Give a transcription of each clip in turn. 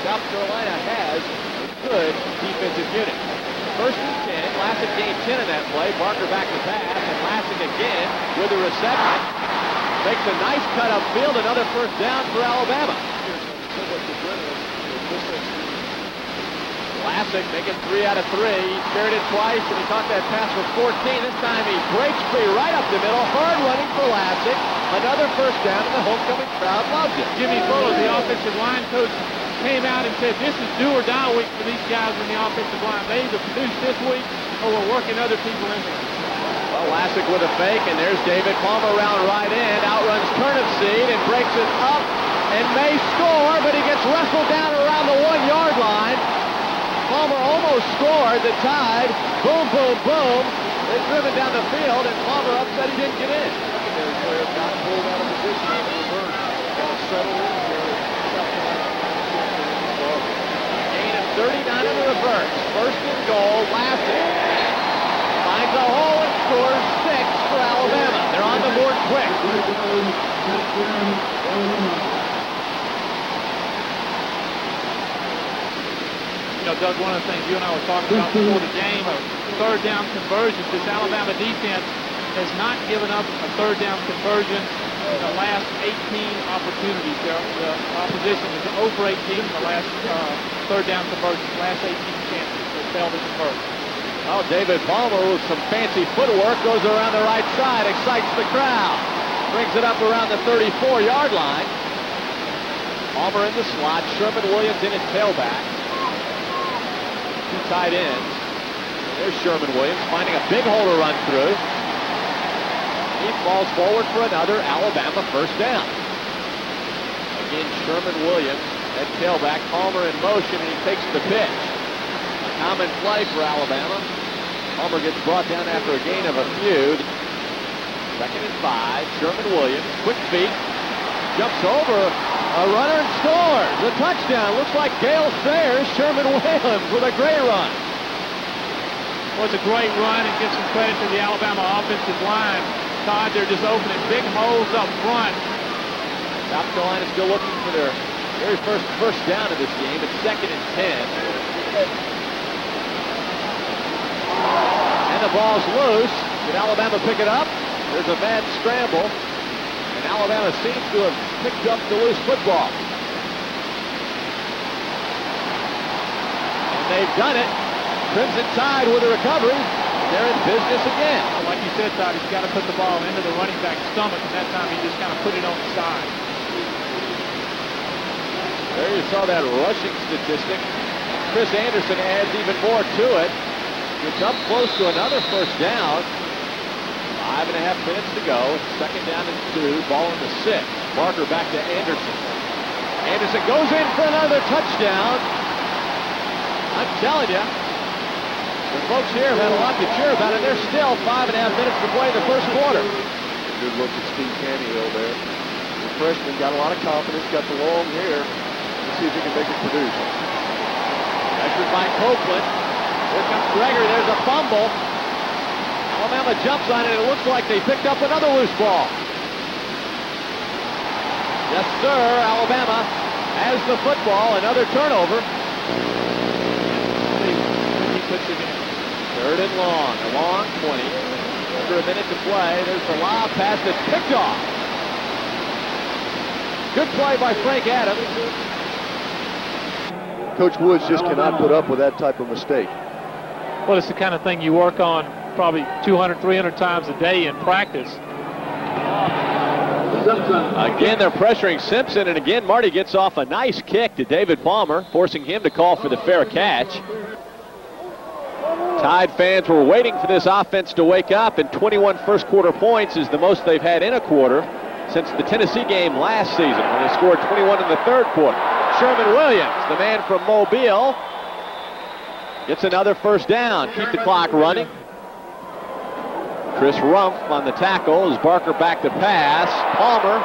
South Carolina has a good defensive unit. First and 10. Lassick gained 10 in that play. Barker back to pass, and Lassick again with the reception. Makes a nice cut upfield. Another first down for Alabama. Lassick making 3 out of 3. He carried it twice, and he caught that pass for 14. This time he breaks free right up the middle. Hard running for Lassick. Another first down, and the homecoming crowd loves it. Jimmy Fuller, the offensive line coach, came out and said this is do or die week for these guys in the offensive line. They either produce this week or we're working other people in there. Well, Lassick with a fake, and there's David Palmer around right in. Outruns Turnipseed and breaks it up and may score, but he gets wrestled down around the 1-yard line. Palmer almost scored the Tide. Boom, boom, boom. They've driven down the field, and Palmer upset he didn't get in. Secondary player got pulled out of position on the reverse. Got to settle in here. Gain of 39 on the reverse. First and goal. Lassick finds a hole and scores 6 for Alabama. They're on the board quick. You know, Doug, one of the things you and I were talking about before the game are third down conversions. This Alabama defense has not given up a third down conversion in the last 18 opportunities. The opposition is 0 for 18 in the last third down conversions, last 18 chances they failed to convert. Well, David Palmer with some fancy footwork goes around the right side, excites the crowd. Brings it up around the 34-yard line. Palmer in the slot, Sherman Williams in at tailback. 2 tight ends. There's Sherman Williams finding a big hole to run through. He falls forward for another Alabama first down. Again, Sherman Williams at tailback. Palmer in motion, and he takes the pitch. A common play for Alabama. Palmer gets brought down after a gain of a few. Second and 5. Sherman Williams, quick feet, jumps over a runner and scores. A touchdown. Looks like Gale Sayers. Sherman Williams with a great run. Well, it's a great run, and give some credit to the Alabama offensive line. Todd, they're just opening big holes up front. South Carolina still looking for their very first down of this game. It's second and 10. And the ball's loose. Did Alabama pick it up? There's a bad scramble. And Alabama seems to have picked up the loose football. And they've done it. Crimson Tide with a recovery. They're in business again. Like you said, Todd, he's got to put the ball into the running back's stomach, and that time he just kind of put it on the side. There you saw that rushing statistic. Chris Anderson adds even more to it. It's up close to another first down. 5.5 minutes to go. Second down and 2. Ball in the 6. Barker back to Anderson. Anderson goes in for another touchdown. I'm telling you, the folks here have had a lot to cheer about, and there's still 5.5 minutes to play in the first quarter. Good look at Steve Cameo there. The freshman got a lot of confidence, got the long hair. Let's see if he can make it produce. Pressured by Copeland. Here comes Gregory. There's a fumble. Alabama jumps on it, and it looks like they picked up another loose ball. Yes, sir. Alabama has the football. Another turnover. He puts it in. Third and long. A long 20. Under a minute to play. There's the lob pass that's picked off. Good play by Frank Adams. Coach Woods just cannot put up with that type of mistake. Well, it's the kind of thing you work on probably 200, 300 times a day in practice. Again, they're pressuring Simpson, and again, Marty gets off a nice kick to David Palmer, forcing him to call for the fair catch. Tide fans were waiting for this offense to wake up, and 21 first quarter points is the most they've had in a quarter since the Tennessee game last season, when they scored 21 in the third quarter. Sherman Williams, the man from Mobile, gets another first down. Keep the clock running. Chris Rumpf on the tackle as Barker back to pass. Palmer,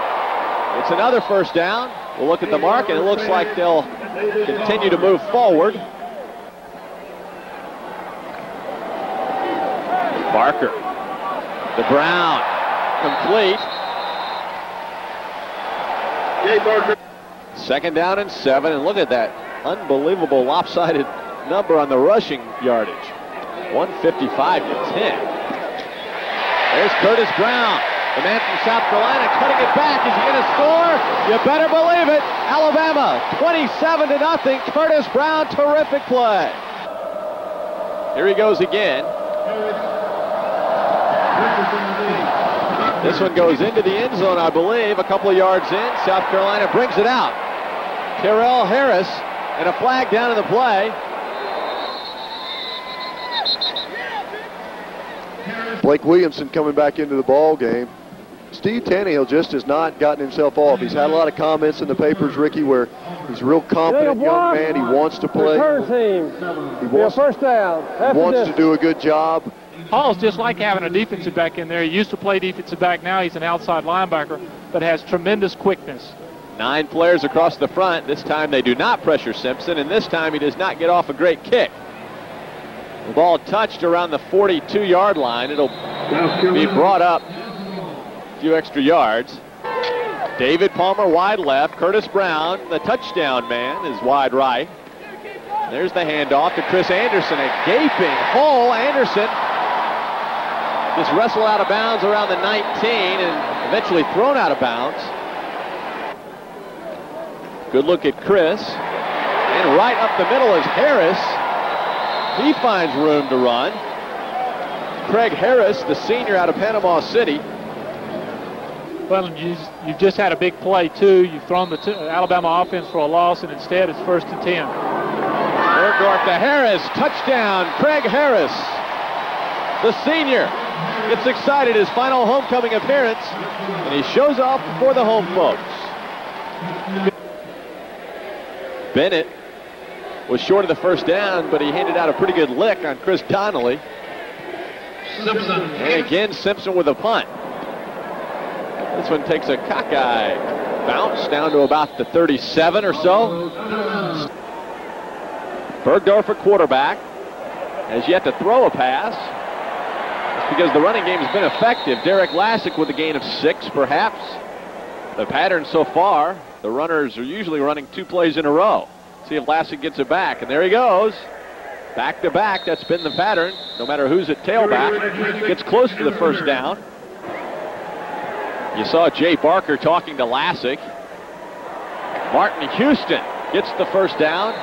it's another first down. We'll look at the mark, and it looks like they'll continue to move forward. Barker, the Brown, complete. Second down and 7, and look at that unbelievable lopsided number on the rushing yardage. 155 to 10. There's Curtis Brown, the man from South Carolina, cutting it back. Is he going to score? You better believe it. Alabama, 27-0. Curtis Brown, terrific play. Here he goes again. This one goes into the end zone, I believe. A couple of yards in. South Carolina brings it out. Terrell Harris, and a flag down in the play. Blake Williamson coming back into the ball game. Steve Tannehill just has not gotten himself off. He's had a lot of comments in the papers, Ricky, where he's a real confident young man. He wants to play. He wants, first down. He wants to do a good job. Paul's just like having a defensive back in there. He used to play defensive back. Now he's an outside linebacker, but has tremendous quickness. 9 players across the front. This time they do not pressure Simpson, and this time he does not get off a great kick. The ball touched around the 42-yard line. It'll be brought up a few extra yards. David Palmer wide left. Curtis Brown, the touchdown man, is wide right. There's the handoff to Chris Anderson. A gaping hole. Anderson just wrestled out of bounds around the 19 and eventually thrown out of bounds. Good look at Chris. And right up the middle is Harris. He finds room to run. Craig Harris, the senior out of Panama City. Well, you've just had a big play, too. You've thrown the Alabama offense for a loss, and instead it's 1st and 10. Bergdorf to Harris. Touchdown, Craig Harris. The senior gets excited, his final homecoming appearance, and he shows off before the home folks. Bennett was short of the first down, but he handed out a pretty good lick on Chris Donnelly. Simpson. And again, Simpson with a punt. This one takes a cockeye bounce down to about the 37 or so. Bergdorf, a quarterback, has yet to throw a pass. That's because the running game has been effective. Derek Lassick with a gain of 6, perhaps. The pattern so far, the runners are usually running 2 plays in a row. See if Lassick gets it back, and there he goes. Back to back, that's been the pattern. No matter who's at tailback, gets close to the first down. You saw Jay Barker talking to Lassick. Martin Houston gets the first down.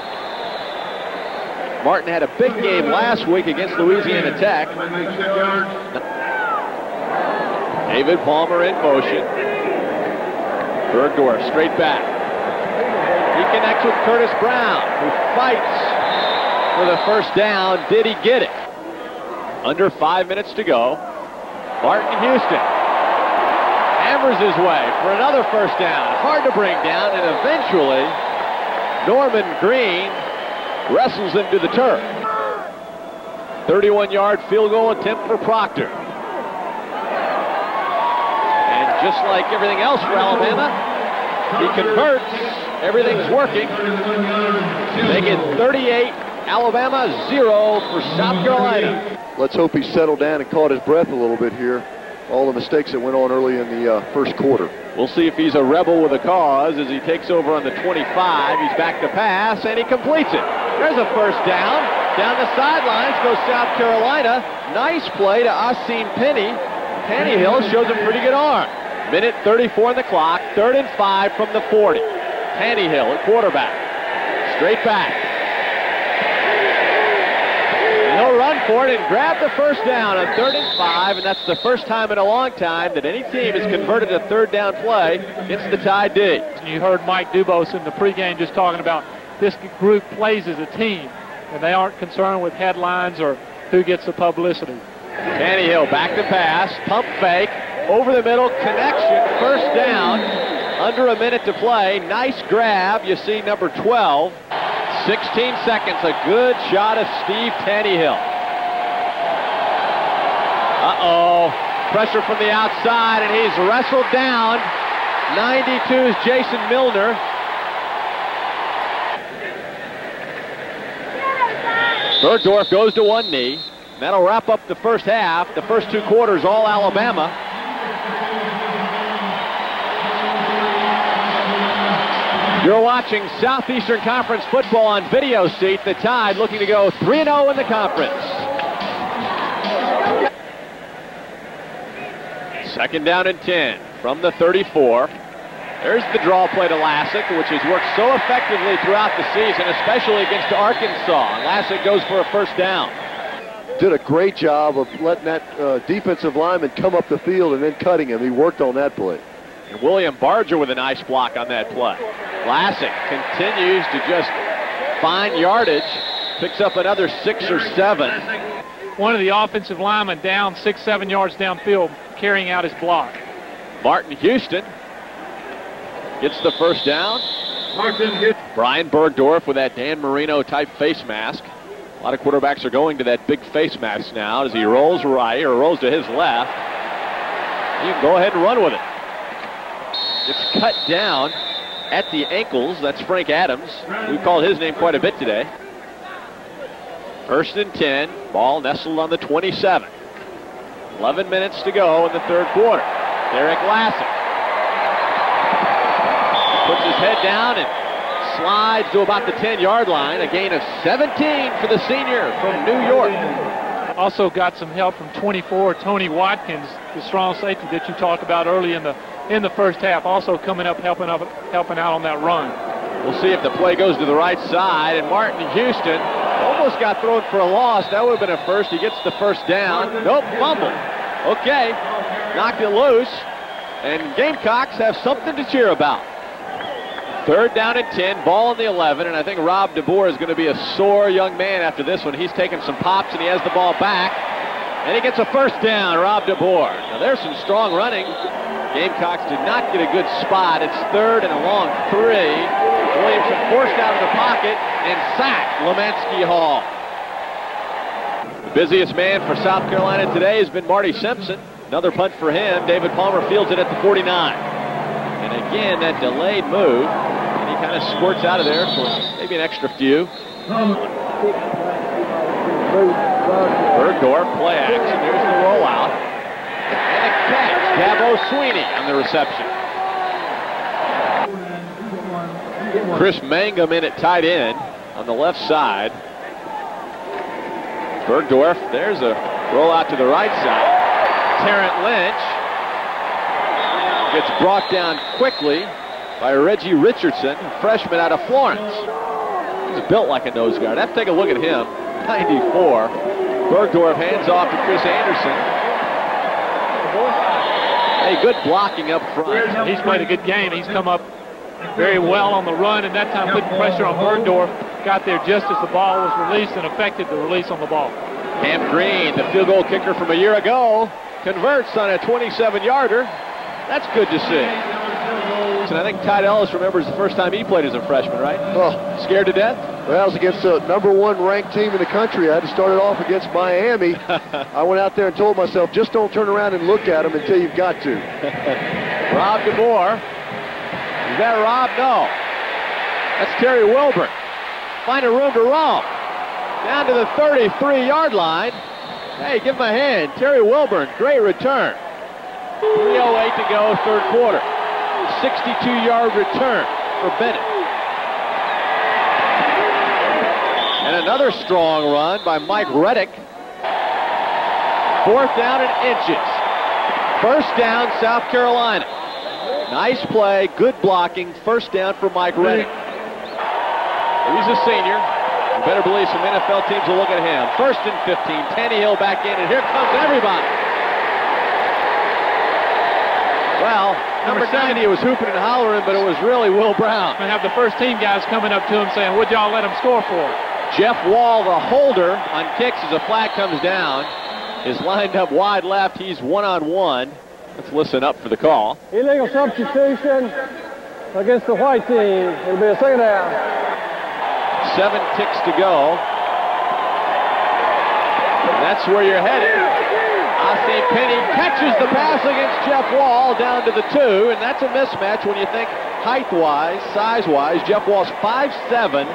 Martin had a big game last week against Louisiana Tech. David Palmer in motion. Bergdorf straight back. He connects with Curtis Brown, who fights for the first down. Did he get it? Under 5 minutes to go. Martin Houston hammers his way for another first down. Hard to bring down, and eventually Norman Green wrestles him to the turf. 31-yard field goal attempt for Proctor. And just like everything else for Alabama, he converts. Everything's working. Make it 38, Alabama 0 for South Carolina. Let's hope he settled down and caught his breath a little bit here. All the mistakes that went on early in the first quarter. We'll see if he's a rebel with a cause as he takes over on the 25. He's back to pass, and he completes it. There's a first down. Down the sidelines goes South Carolina. Nice play to Asim Penny. Tannehill shows a pretty good arm. Minute 34 on the clock. 3rd and 5 from the 40. Tannehill at quarterback. Straight back. And he'll run for it and grab the first down on 3rd and 5, and that's the first time in a long time that any team has converted a 3rd down play. It's the Tide D. You heard Mike Dubose in the pregame just talking about this group plays as a team, and they aren't concerned with headlines or who gets the publicity. Tannehill back to pass, pump fake, over the middle, connection, first down, under a minute to play. Nice grab, you see number 12. 16 seconds, a good shot of Steve Tannehill. Uh-oh, pressure from the outside, and he's wrestled down. 92 is Jason Milner. Bergdorf goes to one knee. That'll wrap up the first half. The first 2 quarters, all Alabama. You're watching Southeastern Conference football on Video Seat. The Tide looking to go 3-0 in the conference. Second down and 10 from the 34. There's the draw play to Lassick, which has worked so effectively throughout the season, especially against Arkansas. And Lassick goes for a first down. Did a great job of letting that defensive lineman come up the field and then cutting him. He worked on that play. And William Barger with a nice block on that play. Lassick continues to just find yardage, picks up another 6 or 7. One of the offensive linemen down 6-7 yards downfield, carrying out his block. Martin Houston gets the first down. Brian Bergdorf with that Dan Marino type face mask. A lot of quarterbacks are going to that big face mask now as he rolls right or rolls to his left. You can go ahead and run with it. It's cut down at the ankles. That's Frank Adams. We've called his name quite a bit today. First and 10. Ball nestled on the 27. 11 minutes to go in the third quarter. Derek Lassick puts his head down and slides to about the 10-yard line. A gain of 17 for the senior from New York. Also got some help from 24, Tony Watkins, the strong safety that you talked about early in the first half, also coming up, helping out on that run. We'll see if the play goes to the right side, and Martin Houston almost got thrown for a loss. That would have been a first. He gets the first down. Nope, fumble. Okay, knocked it loose, and Gamecocks have something to cheer about. Third down and 10, ball on the 11, and I think Rob DeBoer is going to be a sore young man after this one. He's taking some pops, and he has the ball back, and he gets a first down, Rob DeBoer. Now, there's some strong running. Gamecocks did not get a good spot. It's third and a long 3. Williamson forced out of the pocket and sacked Lemansky Hall. The busiest man for South Carolina today has been Marty Simpson. Another punt for him. David Palmer fields it at the 49. And again, that delayed move. And he kind of squirts out of there for maybe an extra few. Bergdorf, play action. There's the rollout. And a catch. Dabo Sweeney on the reception. Chris Mangum in at tight end on the left side. Bergdorf, there's a rollout to the right side. Terrence Lynch gets brought down quickly by Reggie Richardson, a freshman out of Florence. He's built like a nose guard. Have to take a look at him. 94. Bergdorf hands off to Chris Anderson. Hey, good blocking up front. He's played a good game. He's come up very well on the run, and that time putting pressure on Bergdorf. Got there just as the ball was released and affected the release on the ball. Cam Green, the field goal kicker from a year ago, converts on a 27-yarder. That's good to see. And I think Tide Ellis remembers the first time he played as a freshman, right? Oh, scared to death? Well, that was against the #1 ranked team in the country. I had to start it off against Miami. I went out there and told myself, just don't turn around and look at them until you've got to. Rob DeBoer. Is that Rob? No. That's Terry Wilburn. Finding room to roam. Down to the 33-yard line. Hey, give him a hand. Terry Wilburn, great return. 3:08 to go, third quarter. 62-yard return for Bennett. And another strong run by Mike Reddick. Fourth down and inches. First down, South Carolina. Nice play, good blocking. First down for Mike Reddick. He's a senior. You better believe some NFL teams will look at him. First and 15. Tannehill back in, and here comes everybody. Well, number 90 was hooping and hollering, but it was really Will Brown. And have the first team guys coming up to him saying, what'd y'all let him score for? Jeff Wall, the holder on kicks as a flag comes down, is lined up wide left. He's one-on-one. Let's listen up for the call. Illegal substitution against the white team. It'll be a second down. 7 ticks to go. And that's where you're headed. St. Penny catches the pass against Jeff Wall down to the 2, and that's a mismatch when you think height-wise, size-wise. Jeff Wall's 5'7",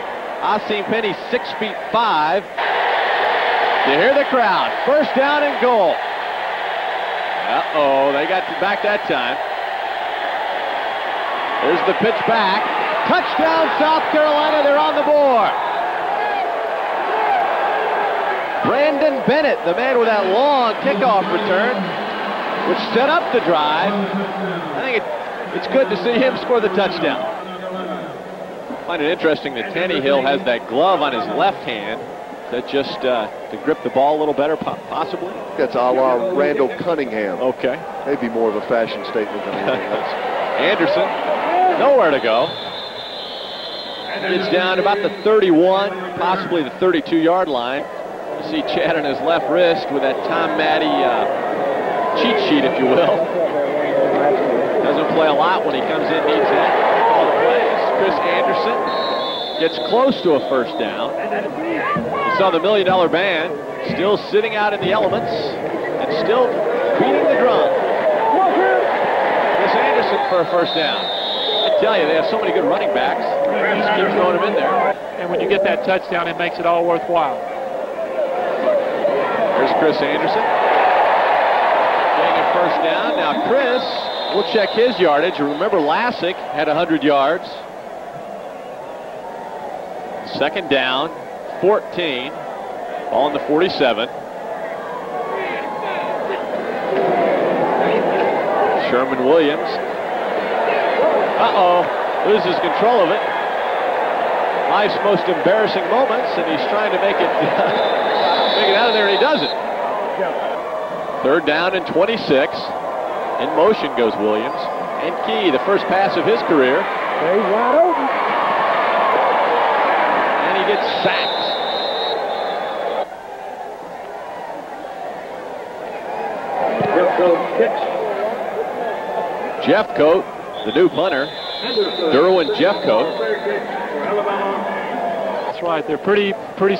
St. Penny 6'5". You hear the crowd. First down and goal. Uh-oh, they got back that time. There's the pitch back. Touchdown, South Carolina. They're on the board. Brandon Bennett, the man with that long kickoff return, which set up the drive. I think it's good to see him score the touchdown. I find it interesting that Tannehill has that glove on his left hand that just to grip the ball a little better, possibly. That's a la Randall Cunningham. Okay. Maybe more of a fashion statement than anything else. Anderson, nowhere to go. It's down about the 31, possibly the 32-yard line. You see Chad on his left wrist with that Tom Maddie cheat sheet, if you will. Doesn't play a lot when he comes in, needs that. Call the plays. Chris Anderson gets close to a first down. You saw the $1 Million Band still sitting out in the elements and still beating the drum. Chris Anderson for a first down. I tell you, they have so many good running backs. They just keep throwing them in there. And when you get that touchdown, it makes it all worthwhile. There's Chris Anderson. Getting a first down. Now Chris will check his yardage. Remember, Lassick had 100 yards. Second down, 14. Ball in the 47. Sherman Williams. Loses control of it. Life's most embarrassing moments, and he's trying to make it out of there, and he doesn't. Third down and 26. In motion goes Williams. And Key, the first pass of his career. He's wide open. And he gets sacked. Jeffcoat, the new punter. Derwin Jeffcoat. That's right. They're pretty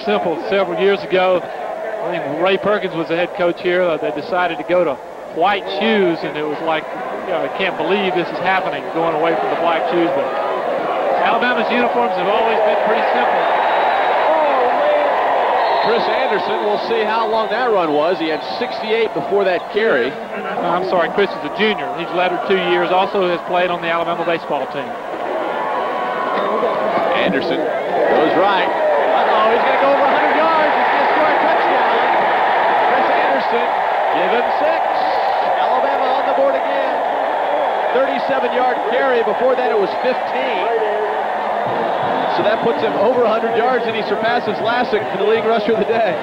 simple. Several years ago, I think Ray Perkins was the head coach here. They decided to go to white shoes, and it was like, I can't believe this is happening, going away from the black shoes. But Alabama's uniforms have always been pretty simple. Chris Anderson, we'll see how long that run was. He had 68 before that carry. I'm sorry, Chris is a junior. He's lettered 2 years, also has played on the Alabama baseball team. Anderson goes right. He's going to go over 100 yards. He's going to score a touchdown. Chris Anderson, give him 6. Alabama on the board again. 37-yard carry. Before that, it was 15. So that puts him over 100 yards, and he surpasses Lassick for the league rusher of the day.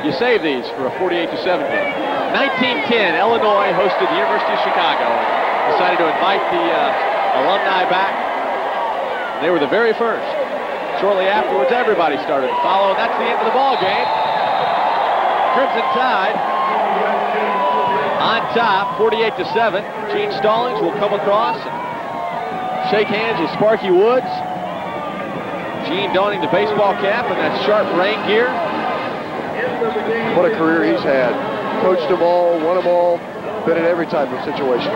You save these for a 48-7 game. 1910, Illinois hosted the University of Chicago and decided to invite the alumni back. And they were the very first. Shortly afterwards, everybody started to follow, and that's the end of the ball game. Crimson Tide on top, 48-7. Gene Stallings will come across and shake hands with Sparky Woods. Gene donning the baseball cap and that sharp rain gear. What a career he's had. Coached them all, won them all, been in every type of situation.